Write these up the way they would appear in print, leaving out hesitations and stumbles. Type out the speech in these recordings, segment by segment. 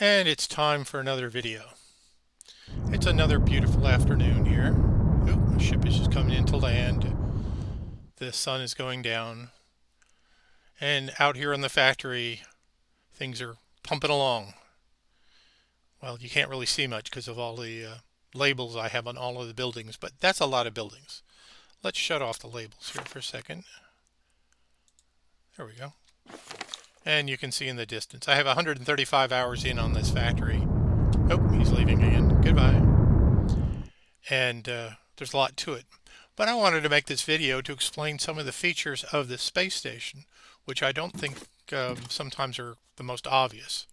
And it's time for another video. It's another beautiful afternoon here. Oop, a ship is just coming into land. The sun is going down. And out here in the factory, things are pumping along. Well, you can't really see much because of all the labels I have on all of the buildings, but that's a lot of buildings. Let's shut off the labels here for a second. There we go. And you can see in the distance. I have 135 hours in on this factory. Oh, he's leaving again. Goodbye. And there's a lot to it. But I wanted to make this video to explain some of the features of the space station, which I don't think sometimes are the most obvious.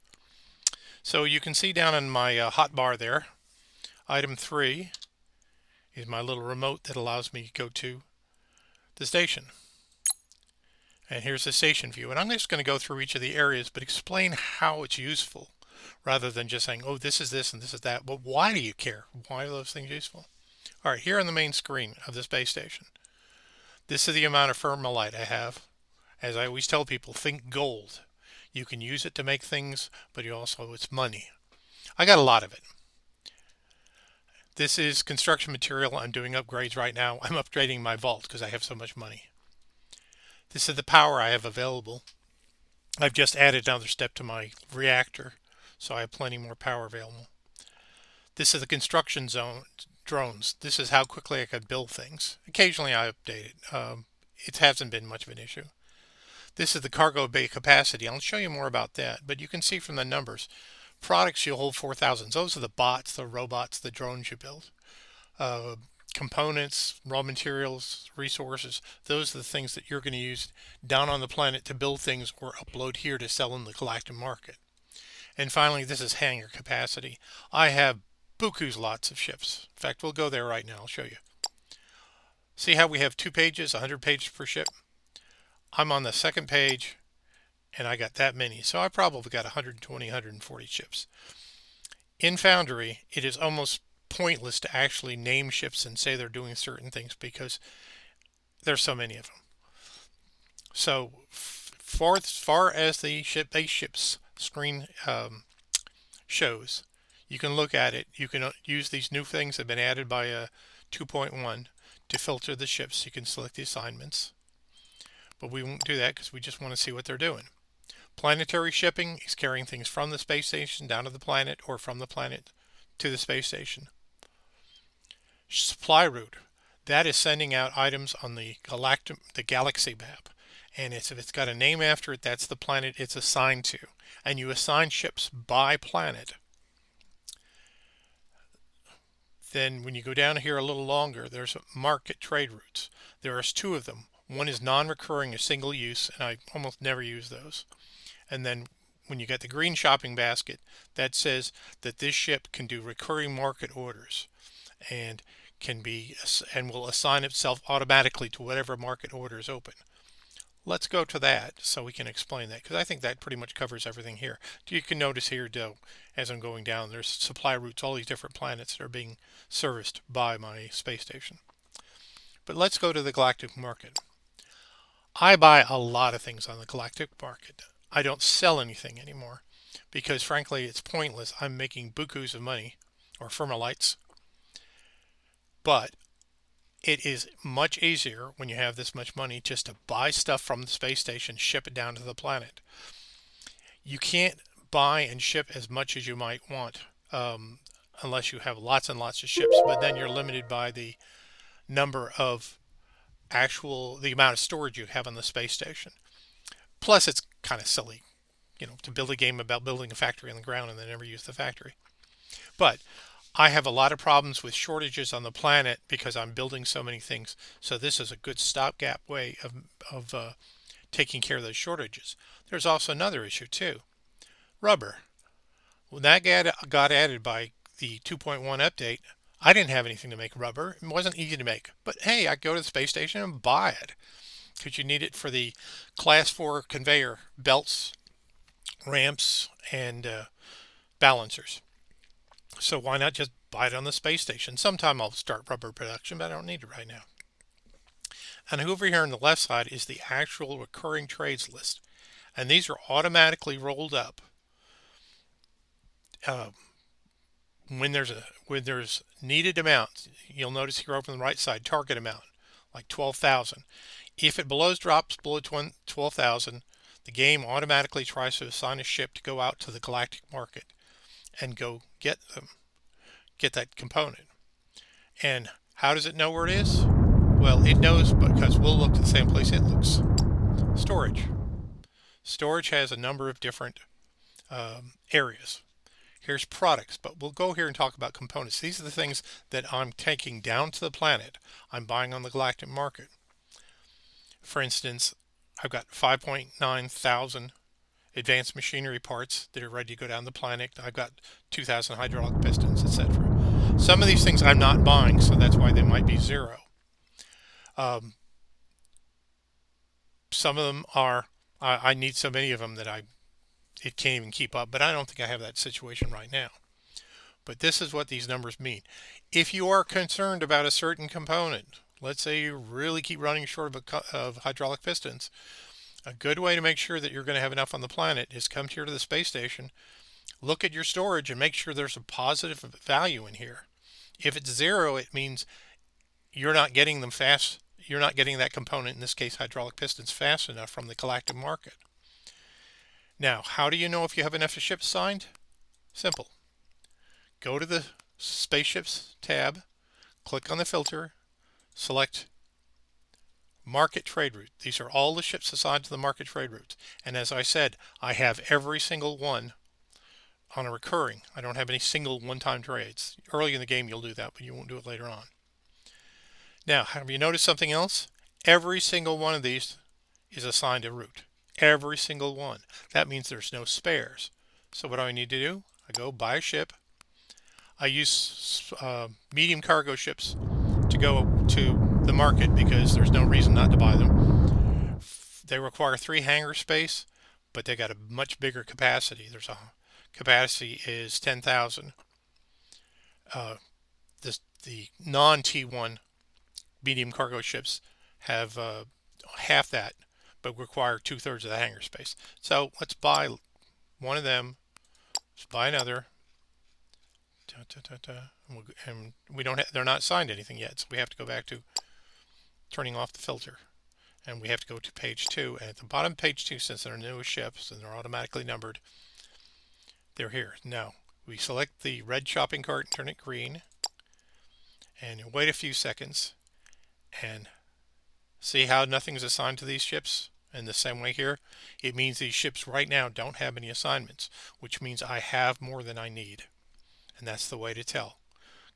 So you can see down in my hotbar there, item 3 is my little remote that allows me to go to the station. And here's the station view. And I'm just going to go through each of the areas, but explain how it's useful, rather than just saying, oh, this is this and this is that. But why do you care? Why are those things useful? All right, here on the main screen of the space station, this is the amount of thermalite I have. As I always tell people, think gold. You can use it to make things, but it's money. I got a lot of it. This is construction material. I'm doing upgrades right now. I'm upgrading my vault because I have so much money. This is the power I have available. I've just added another step to my reactor, so I have plenty more power available. This is the construction zone drones. This is how quickly I could build things. Occasionally I update it. It hasn't been much of an issue. This is the cargo bay capacity. I'll show you more about that, but you can see from the numbers, products you'll hold 4,000. Those are the bots, the robots, the drones you build. Components, raw materials, resources, those are the things that you're going to use down on the planet to build things or upload here to sell in the galactic market. And finally, this is hangar capacity. I have buku's lots of ships. In fact, we'll go there right now. I'll show you. See how we have 2 pages, 100 pages per ship? I'm on the second page, and I got that many. So I probably got 120, 140 ships. In Foundry, it is almost pointless to actually name ships and say they're doing certain things because there's so many of them. So as far as the base ships screen shows, you can look at it. You can use these new things that have been added by 2.1 to filter the ships. You can select the assignments, but we won't do that because we just want to see what they're doing. Planetary shipping is carrying things from the space station down to the planet or from the planet to the space station. Supply route, that is sending out items on the galaxy map. And if it's got a name after it, that's the planet it's assigned to. And you assign ships by planet. Then when you go down here a little longer, there's market trade routes. There are 2 of them. One is non-recurring, a single use, and I almost never use those. And then when you get the green shopping basket, that says that this ship can do recurring market orders and will assign itself automatically to whatever market order is open. Let's go to that so we can explain that, because I think that pretty much covers everything here. You can notice here, though, as I'm going down, there's supply routes, all these different planets that are being serviced by my space station. But let's go to the galactic market. I buy a lot of things on the galactic market. I don't sell anything anymore because, frankly, it's pointless. I'm making bukus of money, or thermalites. But it is much easier when you have this much money just to buy stuff from the space station, ship it down to the planet. You can't buy and ship as much as you might want unless you have lots and lots of ships, but then you're limited by the number of the amount of storage you have on the space station. Plus, it's kind of silly, to build a game about building a factory on the ground and then never use the factory. But I have a lot of problems with shortages on the planet because I'm building so many things. So this is a good stopgap way of taking care of those shortages. There's also another issue too. Rubber. When that got added by the 2.1 update, I didn't have anything to make rubber. It wasn't easy to make. But hey, I go to the space station and buy it because you need it for the class 4 conveyor belts, ramps, and balancers. So why not just buy it on the space station? Sometime I'll start rubber production, but I don't need it right now. And over here on the left side is the actual recurring trades list. And these are automatically rolled up uh, when there's needed amount, you'll notice here over on the right side, target amount, like 12,000. If it drops below 12,000, the game automatically tries to assign a ship to go out to the galactic market and go get that component. And how does it know where it is? Well, it knows because we'll look at the same place it looks. Storage. Storage has a number of different areas. Here's products, but we'll go here and talk about components. These are the things that I'm taking down to the planet. I'm buying on the galactic market. For instance, I've got 5.9 thousand advanced machinery parts that are ready to go down the planet. I've got 2,000 hydraulic pistons, etc. Some of these things I'm not buying, so that's why they might be zero. Some of them are, I need so many of them that it can't even keep up, but I don't think I have that situation right now. But this is what these numbers mean. If you are concerned about a certain component, let's say you really keep running short of hydraulic pistons, a good way to make sure that you're going to have enough on the planet is come here to the space station, look at your storage, and make sure there's a positive value in here. If it's zero, it means you're not getting them fast. You're not getting that component, in this case hydraulic pistons, fast enough from the galactic market. Now, how do you know if you have enough ships assigned? Simple. Go to the Spaceships tab, click on the filter, select Market Trade Route. These are all the ships assigned to the Market Trade Routes. And as I said, I have every single one on a recurring. I don't have any single one-time trades. Early in the game you'll do that, but you won't do it later on. Now, have you noticed something else? Every single one of these is assigned a route. Every single one. That means there's no spares. So what do I need to do? I go buy a ship. I use medium cargo ships to go to the market because there's no reason not to buy them. They require 3 hangar space, but they got a much bigger capacity. There's a capacity is 10,000. The non-T1 medium cargo ships have half that, but require 2/3 of the hangar space. So let's buy one of them. Let's buy another. And we don't. They're not signed anything yet, so we have to go back to turning off the filter, and we have to go to page 2. And at the bottom of page 2, since they're newest ships and they're automatically numbered, they're here. Now we select the red shopping cart and turn it green, and wait a few seconds, and see how nothing's assigned to these ships. In the same way here, it means these ships right now don't have any assignments, which means I have more than I need. And that's the way to tell.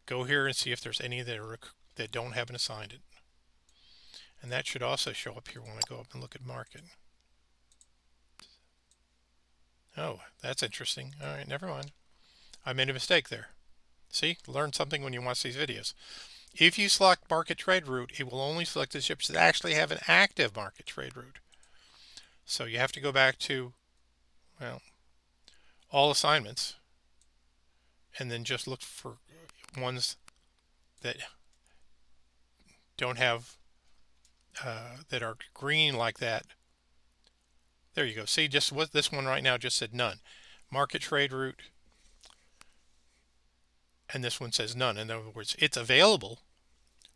Go here and see if there's any that don't have an assigned it. And that should also show up here when I go up and look at market. Oh, that's interesting. All right, never mind. I made a mistake there. See, learn something when you watch these videos. If you select market trade route, it will only select the ships that actually have an active market trade route. So you have to go back to, well, all assignments, and then just look for ones that don't have, that are green like that. There you go. See, just what this one right now just said none. Market trade route, and this one says none. In other words, it's available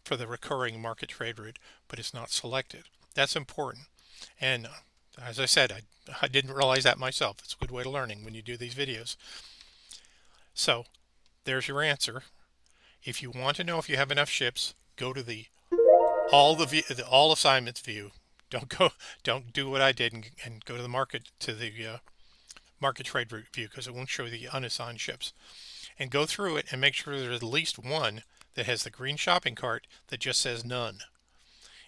for the recurring market trade route, but it's not selected. That's important. And as I said, I didn't realize that myself. It's a good way to learning when you do these videos. So there's your answer. If you want to know if you have enough ships, go to the all assignments view. Don't do what I did and go to the market market trade route view, because it won't show the unassigned ships. And go through it and make sure there's at least one that has the green shopping cart that just says none.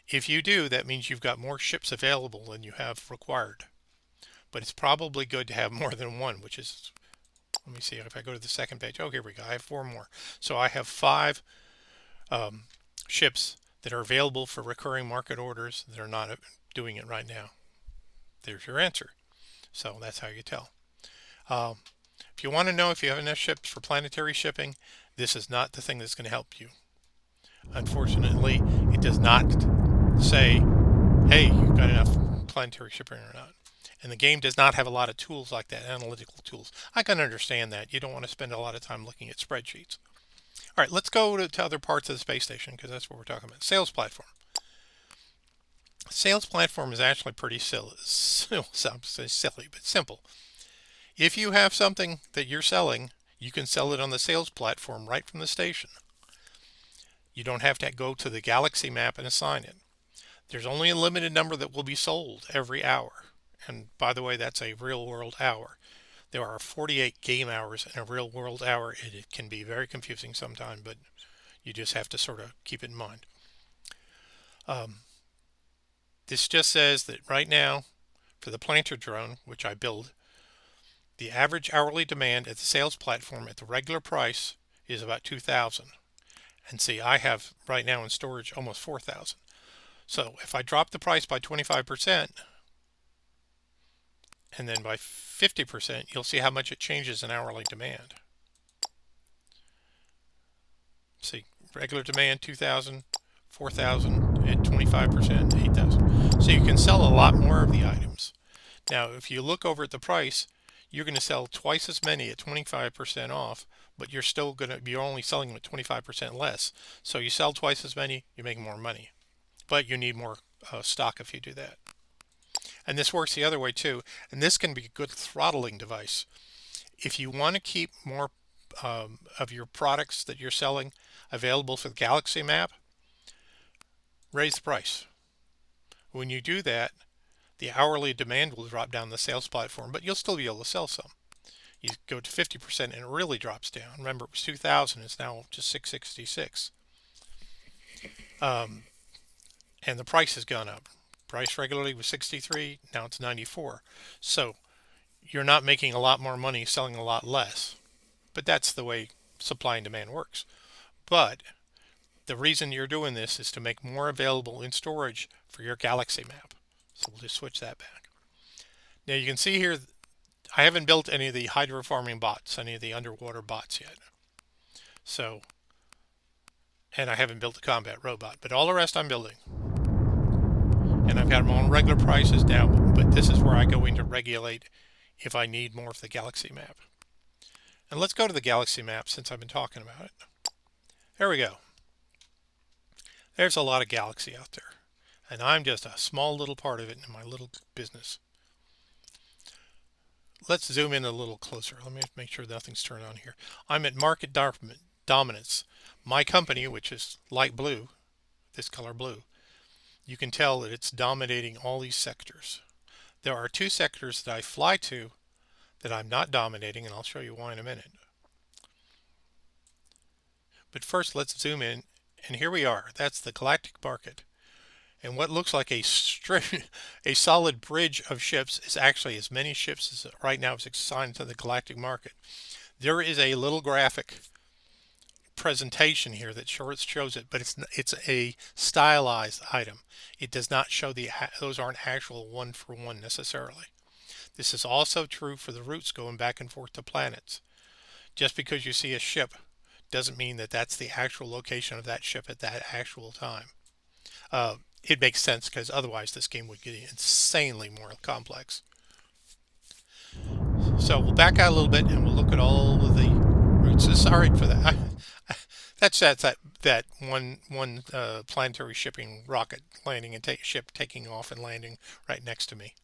If you do, that means you've got more ships available than you have required. But it's probably good to have more than one, which is, let me see if I go to the second page. Oh, here we go. I have 4 more. So I have 5 ships that are available for recurring market orders that are not doing it right now. There's your answer. So that's how you tell. If you want to know if you have enough ships for planetary shipping, this is not the thing that's going to help you. Unfortunately, it does not say, hey, you've got enough planetary shipping or not. And the game does not have a lot of tools like that, analytical tools. I can understand that. You don't want to spend a lot of time looking at spreadsheets. All right, let's go to other parts of the space station because that's what we're talking about. Sales platform. Sales platform is actually pretty silly. Silly, but simple. If you have something that you're selling, you can sell it on the sales platform right from the station. You don't have to go to the galaxy map and assign it. There's only a limited number that will be sold every hour. And by the way, that's a real world hour. There are 48 game hours in a real world hour. It can be very confusing sometimes, but you just have to sort of keep it in mind. This just says that right now, for the planter drone, which I build, the average hourly demand at the sales platform at the regular price is about 2,000. And see, I have right now in storage almost 4,000. So if I drop the price by 25% and then by 50%, you'll see how much it changes in hourly demand. See, regular demand 2,000, 4,000 at 25%, 8,000. So you can sell a lot more of the items. Now, if you look over at the price, you're going to sell twice as many at 25% off, but you're only selling them at 25% less. So you sell twice as many, you make more money. But you need more stock if you do that. And this works the other way too. And this can be a good throttling device. If you want to keep more of your products that you're selling available for the Galaxy map, raise the price. When you do that, the hourly demand will drop down the sales platform, but you'll still be able to sell some. You go to 50% and it really drops down. Remember, it was 2,000, it's now just 666. And the price has gone up. Price regularly was 63, now it's 94. So you're not making a lot more money selling a lot less. But that's the way supply and demand works. But the reason you're doing this is to make more available in storage for your Galaxy map. So we'll just switch that back. Now you can see here, I haven't built any of the hydrofarming bots, any of the underwater bots yet. So, and I haven't built the combat robot, but all the rest I'm building. And I've got them on regular prices now, but this is where I go in to regulate if I need more of the Galaxy map. And let's go to the Galaxy map since I've been talking about it. There we go. There's a lot of Galaxy out there. And I'm just a small little part of it in my little business. Let's zoom in a little closer. Let me make sure nothing's turned on here. I'm at market dominance. My company, which is light blue, this color blue, you can tell that it's dominating all these sectors. There are two sectors that I fly to that I'm not dominating, and I'll show you why in a minute. But first, let's zoom in, and here we are. That's the galactic market. And what looks like a solid bridge of ships is actually as many ships as right now is assigned to the galactic market. There is a little graphic presentation here that shows it, but it's a stylized item. It does not show those aren't actual one for one necessarily. This is also true for the routes going back and forth to planets. Just because you see a ship doesn't mean that that's the actual location of that ship at that actual time. It makes sense because otherwise this game would get insanely more complex. So we'll back out a little bit and we'll look at all of the routes. Sorry for that. That's that one planetary shipping rocket landing and ship taking off and landing right next to me.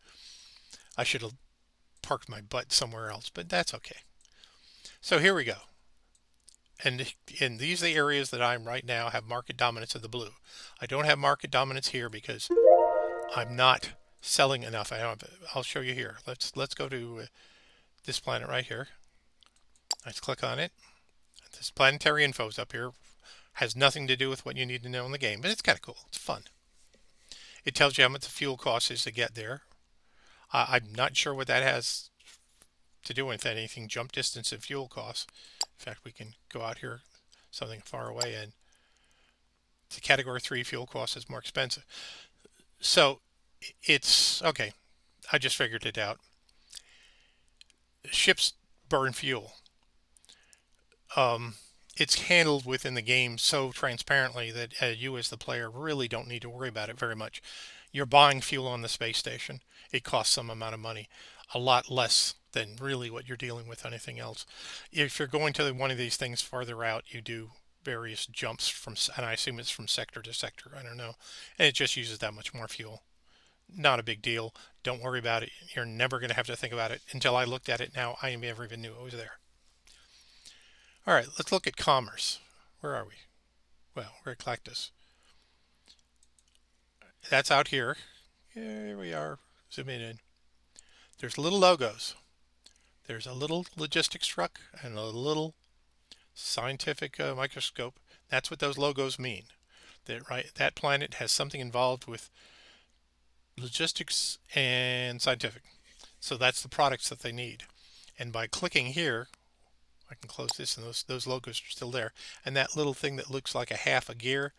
I should have parked my butt somewhere else, but that's okay. So here we go. And these are the areas that I'm right now have market dominance of the blue. I don't have market dominance here because I'm not selling enough. I'll show you here. Let's go to this planet right here. Let's click on it. This planetary info is up here. Has nothing to do with what you need to know in the game, but it's kind of cool. It's fun. It tells you how much the fuel cost is to get there. I'm not sure what that has to do with anything. Jump distance and fuel costs. In fact, we can go out here, something far away, and the category 3 fuel cost is more expensive. So it's okay. I just figured it out. Ships burn fuel. It's handled within the game so transparently that you as the player really don't need to worry about it very much. You're buying fuel on the space station. It costs some amount of money, a lot less than really what you're dealing with anything else. If you're going to one of these things farther out, you do various jumps from, and I assume it's from sector to sector. I don't know. And it just uses that much more fuel. Not a big deal. Don't worry about it. You're never going to have to think about it. Until I looked at it now, I never even knew it was there. All right, let's look at commerce. Where are we? Well, we're at Cactus. That's out here. Here we are. Zooming in. There's little logos. There's a little logistics truck and a little scientific microscope. That's what those logos mean. That planet has something involved with logistics and scientific. So that's the products that they need. And by clicking here, I can close this, and those logos are still there. And that little thing that looks like a half a gear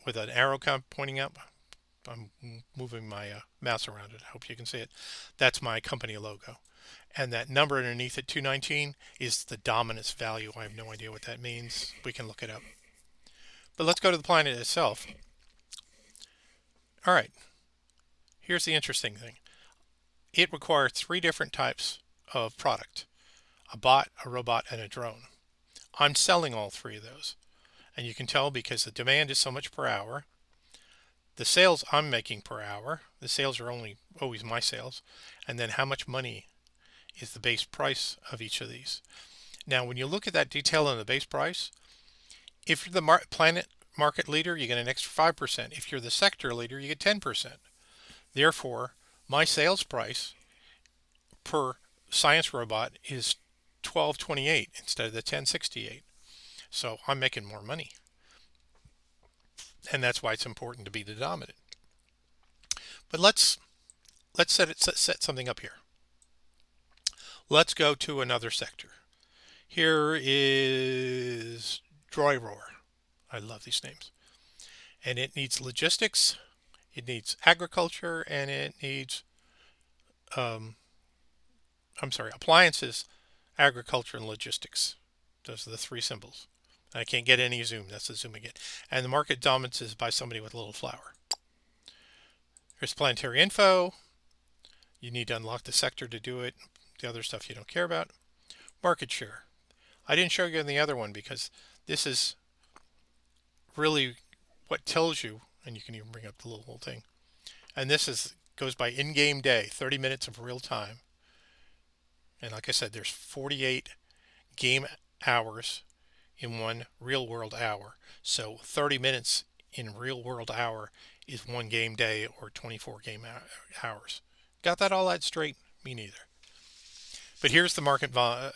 with an arrow pointing up, I'm moving my mouse around it. I hope you can see it. That's my company logo. And that number underneath it, 219, is the dominance value. I have no idea what that means. We can look it up. But let's go to the planet itself. All right. Here's the interesting thing. It requires 3 different types of product: a bot, a robot, and a drone. I'm selling all 3 of those. And you can tell because the demand is so much per hour. The sales I'm making per hour, the sales are always my sales, and then how much money is the base price of each of these. Now, when you look at that detail in the base price, if you're the planet market leader, you get an extra 5%. If you're the sector leader, you get 10%. Therefore, my sales price per science robot is $12.28 instead of the $10.68. So I'm making more money. And that's why it's important to be the dominant. But let's set something up here. Let's go to another sector. Here is Droyror. I love these names. And it needs logistics, it needs agriculture, and it needs appliances, agriculture, and logistics. Those are the 3 symbols. I can't get any zoom. That's the zoom again. And the market dominance is by somebody with a little flower. Here's planetary info. You need to unlock the sector to do it. The other stuff you don't care about. Market share. I didn't show you in the other one because this is really what tells you, and you can even bring up the little thing. And this goes by in-game day, 30 minutes of real time. And like I said, there's 48 game hours in one real world hour. So 30 minutes in real world hour is 1 game day or 24 game hours. Got that all that straight? Me neither. But here's the market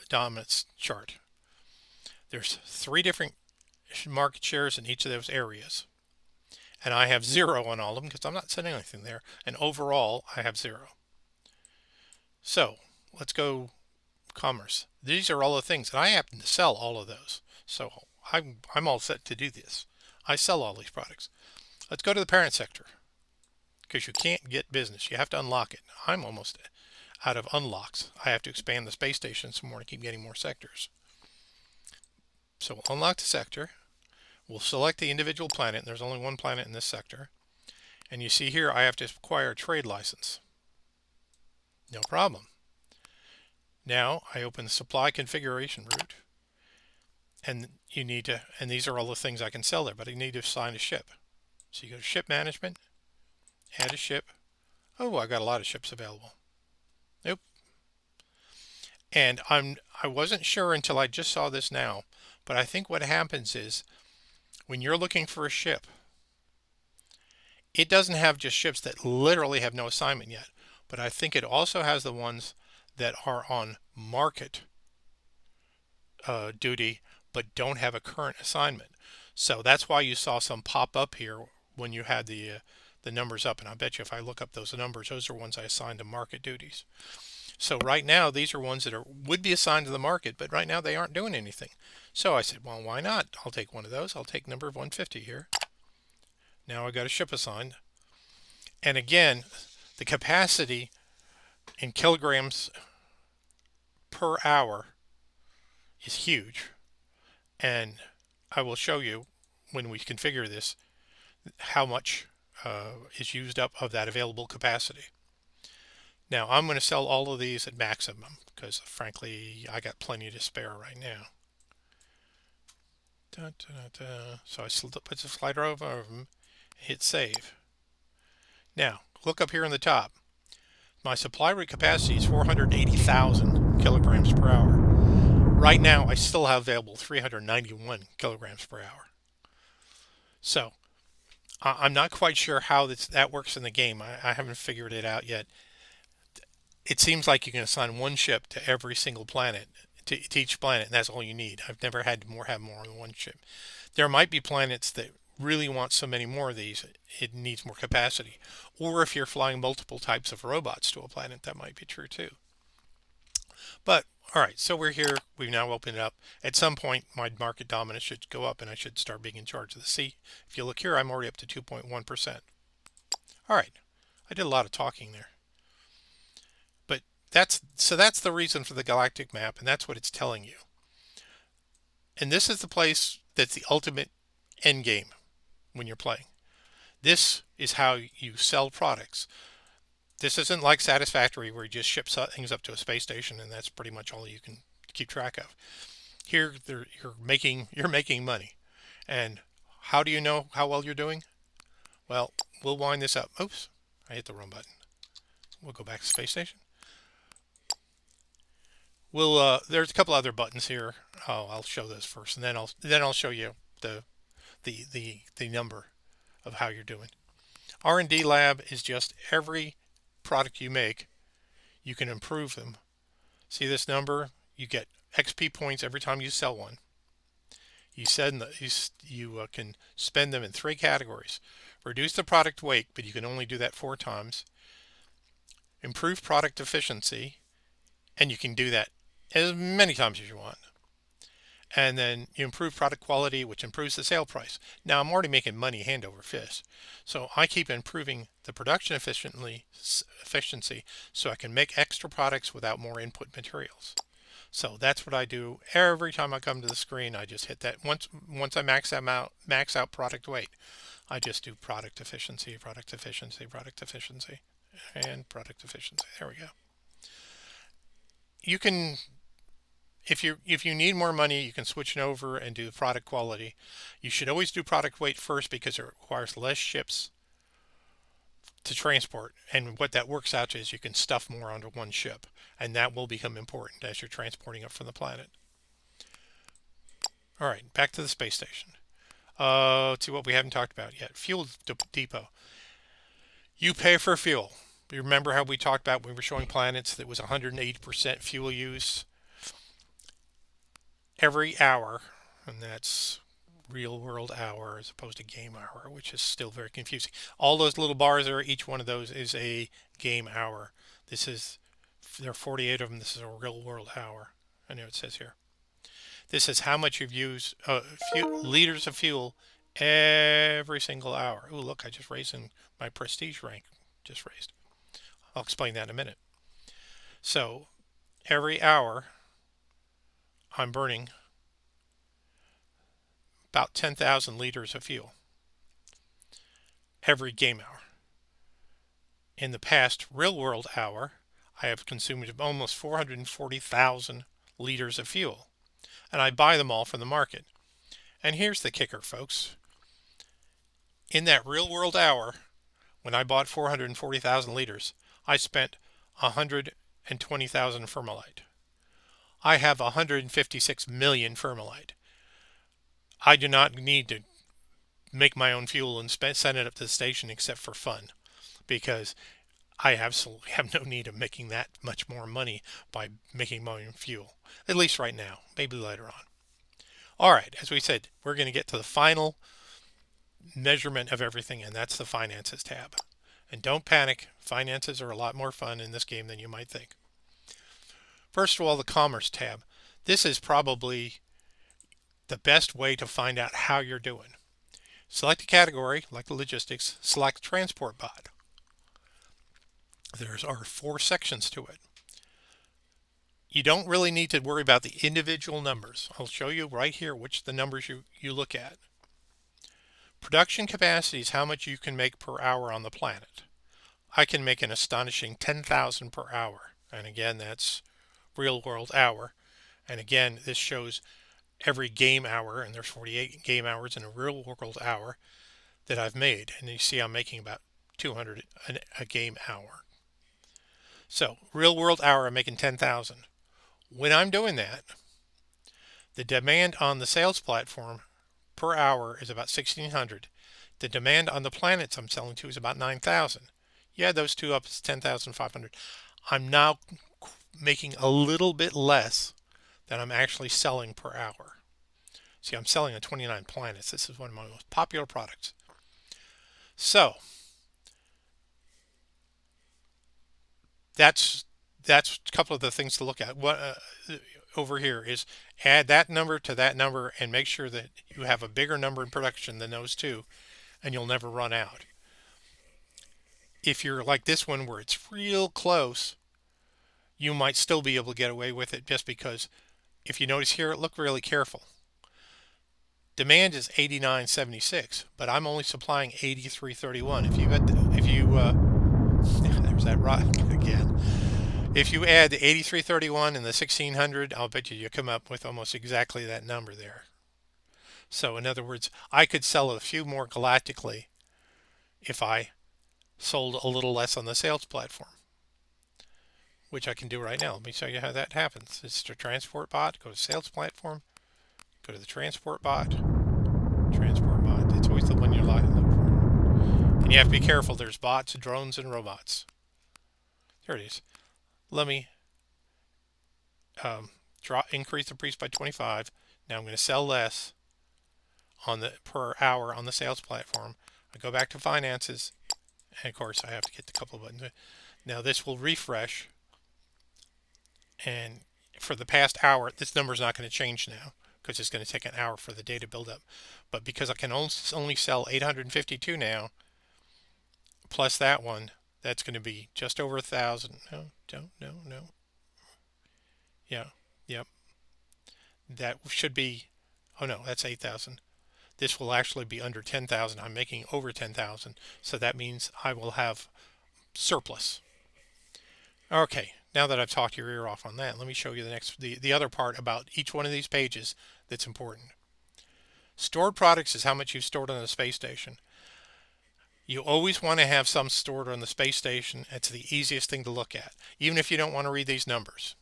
dominance chart. There's 3 different market shares in each of those areas. And I have 0 on all of them because I'm not setting anything there. And overall, I have 0. So let's go commerce. These are all the things, and I happen to sell all of those. So I'm all set to do this. I sell all these products. Let's go to the parent sector because you can't get business. You have to unlock it. I'm almost out of unlocks. I have to expand the space station some more to keep getting more sectors. So we'll unlock the sector. We'll select the individual planet. There's only 1 planet in this sector. And you see here I have to acquire a trade license. No problem. Now I open the supply configuration route. And you need to, and these are all the things I can sell there, but I need to assign a ship. So you go to ship management, add a ship. Oh, I got a lot of ships available. Nope. And I wasn't sure until I just saw this now, but I think what happens is when you're looking for a ship, it doesn't have just ships that literally have no assignment yet, but I think it also has the ones that are on market duty but don't have a current assignment. So that's why you saw some pop up here when you had the numbers up. And I bet you if I look up those numbers, those are ones I assigned to market duties. So right now, these are ones that would be assigned to the market, but right now they aren't doing anything. So I said, well, why not? I'll take one of those. I'll take number 150 here. Now I got a ship assigned. And again, the capacity in kilograms per hour is huge. And I will show you when we configure this how much is used up of that available capacity. Now I'm going to sell all of these at maximum because frankly I got plenty to spare right now. So I put the slider over them, hit save. Now look up here in the top. My supply rate capacity is 480,000 kilograms per hour. Right now I still have available 391 kilograms per hour. So I'm not quite sure how that works in the game. I haven't figured it out yet. It seems like you can assign one ship to every single planet, to each planet, and that's all you need. I've never had have more than one ship. There might be planets that really want so many more of these, it needs more capacity. Or if you're flying multiple types of robots to a planet, that might be true too. But all right, so we're here. We've now opened it up. At some point, my market dominance should go up, and I should start being in charge of the sea. If you look here, I'm already up to 2.1%. All right, I did a lot of talking there. But that's the reason for the galactic map, and that's what it's telling you. And this is the place that's the ultimate end game when you're playing. This is how you sell products. This isn't like Satisfactory where you just ship things up to a space station and that's pretty much all you can keep track of. Here you're making money. And how do you know how well you're doing? Well, we'll wind this up. Oops, I hit the wrong button. We'll go back to space station. There's a couple other buttons here. Oh, I'll show those first, and then I'll show you the number of how you're doing. R&D lab is just every product you make, you can improve them. See this number? You get XP points every time you sell one. You can spend them in 3 categories. Reduce the product weight, but you can only do that 4 times. Improve product efficiency, and you can do that as many times as you want. And then you improve product quality, which improves the sale price. Now I'm already making money hand over fist. So I keep improving the production efficiency so I can make extra products without more input materials. So that's what I do every time I come to the screen. I just hit that once I max out product weight. I just do product efficiency, product efficiency, product efficiency, and product efficiency. There we go. You can, if you need more money, you can switch it over and do product quality. You should always do product weight first because it requires less ships to transport. And what that works out to is you can stuff more onto one ship, and that will become important as you're transporting it from the planet. All right, back to the space station. To what we haven't talked about yet, fuel depot. You pay for fuel. You remember how we talked about when we were showing planets that was 180% fuel use every hour, and that's real world hour as opposed to game hour, which is still very confusing. All those little bars there, each one of those is a game hour. There are 48 of them. This is a real world hour. I know it says here. This is how much you've used, liters of fuel every single hour. Oh, look, I just raised my prestige rank. Just raised. I'll explain that in a minute. So every hour I'm burning about 10,000 liters of fuel every game hour. In the past real world hour, I have consumed almost 440,000 liters of fuel, and I buy them all from the market. And here's the kicker, folks. In that real world hour, when I bought 440,000 liters, I spent 120,000 fermalite. I have 156 million fermalite. I do not need to make my own fuel and send it up to the station except for fun, because I absolutely have no need of making that much more money by making my own fuel, at least right now, maybe later on. All right, as we said, we're going to get to the final measurement of everything, and that's the finances tab. And don't panic, finances are a lot more fun in this game than you might think. First of all, the commerce tab. This is probably the best way to find out how you're doing. Select a category, like the logistics, select transport bot. There are 4 sections to it. You don't really need to worry about the individual numbers. I'll show you right here which the numbers you look at. Production capacity is how much you can make per hour on the planet. I can make an astonishing 10,000 per hour. And again, that's real world hour. And again, this shows every game hour, and there's 48 game hours in a real world hour that I've made. And you see I'm making about 200 a game hour. So real world hour, I'm making 10,000. When I'm doing that, the demand on the sales platform per hour is about 1,600. The demand on the planets I'm selling to is about 9,000. Yeah, those two up is 10,500. I'm now making a little bit less than I'm actually selling per hour. See, I'm selling on 29 planets. This is one of my most popular products. So that's a couple of the things to look at. What over here is add that number to that number and make sure that you have a bigger number in production than those two, and you'll never run out. If you're like this one where it's real close, you might still be able to get away with it just because if you notice here, look really careful. Demand is 89.76, but I'm only supplying 83.31. There's that rock again. If you add the 83.31 and the 1,600, I'll bet you come up with almost exactly that number there. So in other words, I could sell a few more galactically if I sold a little less on the sales platform, which I can do right now. Let me show you how that happens. It's the transport bot. Go to sales platform. Go to the transport bot. Transport bot. It's always the one you're looking for. And you have to be careful. There's bots, drones, and robots. There it is. Let me increase the price by 25. Now I'm going to sell less on the per hour on the sales platform. I go back to finances, and of course I have to get the couple of buttons. Now this will refresh, and for the past hour, this number is not going to change now because it's going to take an hour for the data build up. But because I can only sell 852 now, plus that one, that's going to be just over 1,000. No. Yeah, yep. That should be, oh no, that's 8,000. This will actually be under 10,000. I'm making over 10,000. So that means I will have surplus. Okay, now that I've talked your ear off on that, let me show you the other part about each one of these pages that's important. Stored products is how much you've stored on the space station. You always want to have some stored on the space station. It's the easiest thing to look at, even if you don't want to read these numbers.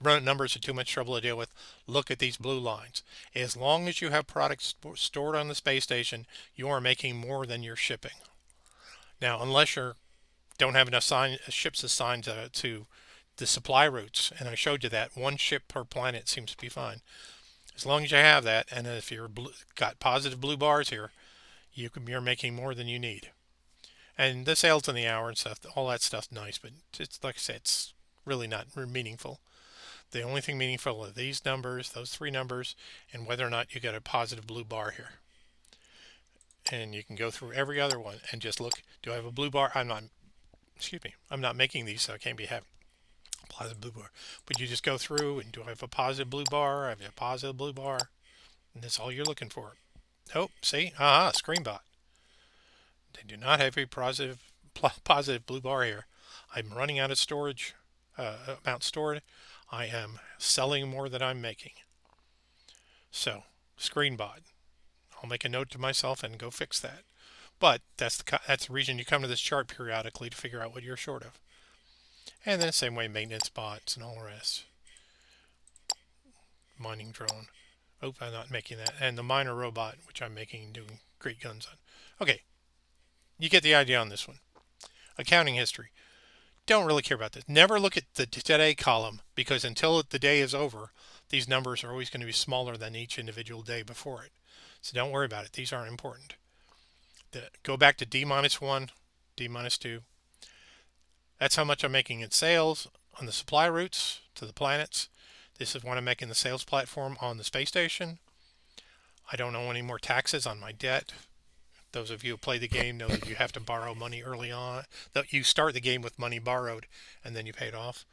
Numbers are too much trouble to deal with. Look at these blue lines. As long as you have products stored on the space station, you are making more than you're shipping. Now, unless you don't have enough ships assigned to the supply routes, and I showed you that one ship per planet seems to be fine. As long as you have that, and if you're got positive blue bars here, you're making more than you need. And the sales in the hour and stuff, all that stuff's nice, but it's like I said, it's really not meaningful. The only thing meaningful are these numbers, those three numbers, and whether or not you get a positive blue bar here. And you can go through every other one and just look. Do I have a blue bar? I'm not making these, so I can't be having a positive blue bar. But you just go through and do I have a positive blue bar? I have a positive blue bar. And that's all you're looking for. Oh, see? Screenbot. They do not have a positive blue bar here. I'm running out of storage, amount stored. I am selling more than I'm making. So, Screenbot. I'll make a note to myself and go fix that. But that's the reason you come to this chart periodically to figure out what you're short of. And then the same way, maintenance bots and all the rest. Mining drone. Oh, I'm not making that. And the miner robot, which I'm making and doing great guns on. Okay, you get the idea on this one. Accounting history. Don't really care about this. Never look at the today column because until the day is over, these numbers are always going to be smaller than each individual day before it. So don't worry about it. These aren't important. Go back to D-1, D-2. That's how much I'm making in sales on the supply routes to the planets. This is what I'm making the sales platform on the space station. I don't owe any more taxes on my debt. Those of you who play the game know that you have to borrow money early on. That you start the game with money borrowed and then you pay it off.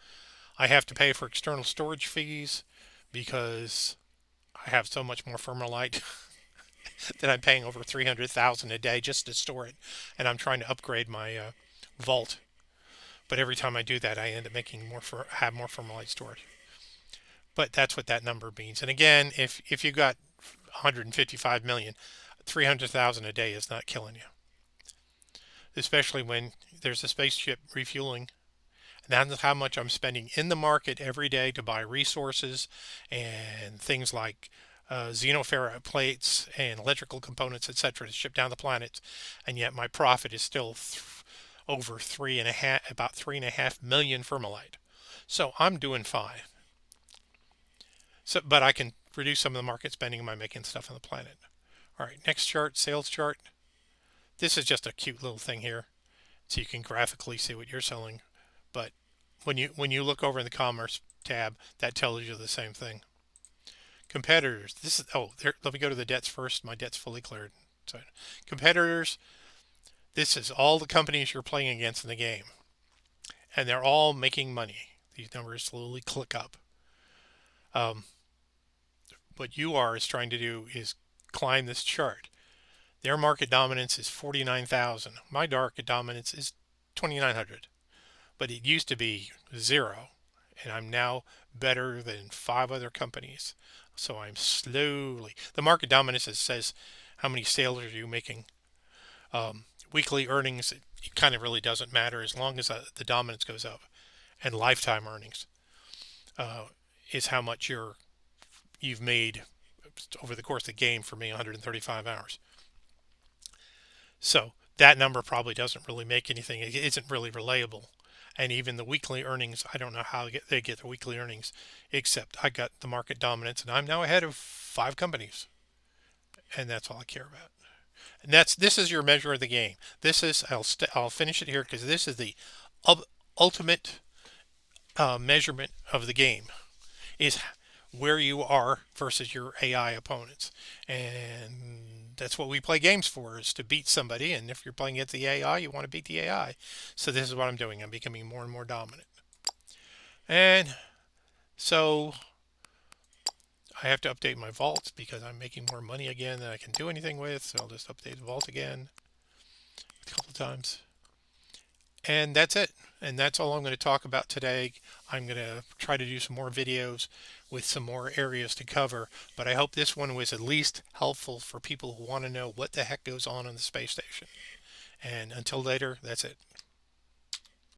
I have to pay for external storage fees because I have so much more Firmalite. then I'm paying over 300,000 a day just to store it, and I'm trying to upgrade my vault. But every time I do that, I end up making have more formalized storage. But that's what that number means. And again, if you got 155 million, 300,000 a day is not killing you, especially when there's a spaceship refueling. That's how much I'm spending in the market every day to buy resources and things like xenoferrite plates and electrical components, etc., to ship down the planet. And yet my profit is still over about 3.5 million fermalite. So I'm doing fine. So, but I can reduce some of the market spending by making stuff on the planet. All right, next chart, sales chart. This is just a cute little thing here, so you can graphically see what you're selling. But when you look over in the commerce tab, that tells you the same thing. Competitors. This is let me go to the debts first. My debt's fully cleared. So, competitors. This is all the companies you're playing against in the game, and they're all making money. These numbers slowly click up. Um, what you are is trying to do is climb this chart. Their market dominance is 49,000. My market dominance is 2,900. But it used to be 0, and I'm now better than 5 other companies. So I'm slowly. The market dominance says how many sales are you making. Weekly earnings, it kind of really doesn't matter as long as the dominance goes up. And lifetime earnings is how much you've made over the course of the game. For me, 135 hours. So that number probably doesn't really make anything. It isn't really reliable. And even the weekly earnings, I don't know how they get the weekly earnings, except I got the market dominance, and I'm now ahead of 5 companies, and that's all I care about. And this is your measure of the game. This is I'll finish it here because this is the ultimate measurement of the game, is where you are versus your AI opponents, and that's what we play games for, is to beat somebody. And if you're playing against the AI, you want to beat the AI. So this is what I'm doing. I'm becoming more and more dominant. And so I have to update my vaults because I'm making more money again than I can do anything with. So I'll just update the vault again a couple of times. And that's it. And that's all I'm going to talk about today. I'm going to try to do some more videos with some more areas to cover. But I hope this one was at least helpful for people who want to know what the heck goes on the space station. And until later, that's it.